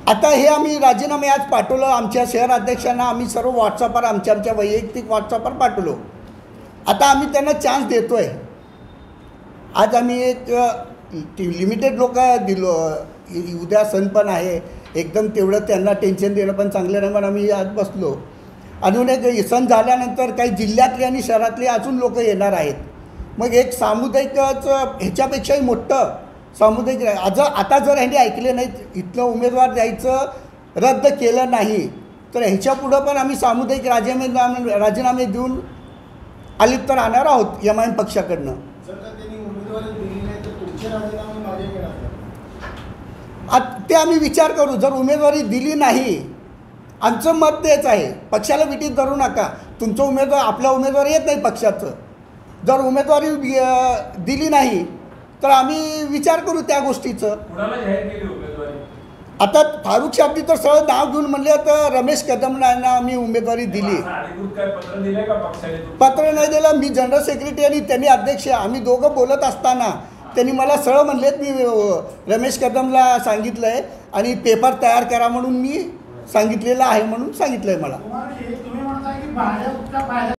आता हे आम्ही राजीनामे आज पाठवलं आमच्या शहर अध्यक्षांना, आम्ही सर्व व्हॉट्सअपवर आमच्या वैयक्तिक व्हॉट्सअपवर पाठवलो। आता आम्ही त्यांना चान्स देतो आहे। आज आम्ही एक लिमिटेड लोक दिलो, उद्या सण पण आहे, एकदम तेवढं त्यांना टेन्शन देणं पण चांगलं नाही, म्हणून आम्ही आज बसलो। अजून एक सण झाल्यानंतर काही जिल्ह्यातले आणि शहरातले अजून लोक येणार आहेत, मग एक सामुदायिकच ह्याच्यापेक्षाही मोठं सामुदायिक आता जर ह्यांनी ऐकले नाहीत, इथलं उमेदवार द्यायचं रद्द केलं नाही तर ह्याच्या पुढं पण आम्ही सामुदायिक राजीनामे देऊन अलिप्त राहणार आहोत MIM पक्षाकडनं। ते आम्ही विचार करू। जर उमेदवारी दिली नाही, आमचं मत तेच आहे, पक्षाला विटीत धरू नका, तुमचं उमेदवार आपला उमेदवार येत नाही पक्षाचं, जर उमेदवारी दिली नाही तर आम्ही विचार करू त्या गोष्टीचं। आता फारुख शाब्दी तर सरळ नाव घेऊन म्हणले तर रमेश कदमला आम्ही उमेदवारी दिली, पत्र नाही दिलं। मी जनरल सेक्रेटरी आणि त्यांनी अध्यक्ष, आम्ही दोघं बोलत असताना त्यांनी मला सरळ म्हणलेत मी रमेश कदमला सांगितलं आहे आणि पेपर तयार करा म्हणून मी सांगितलेलं आहे, म्हणून सांगितलं आहे मला।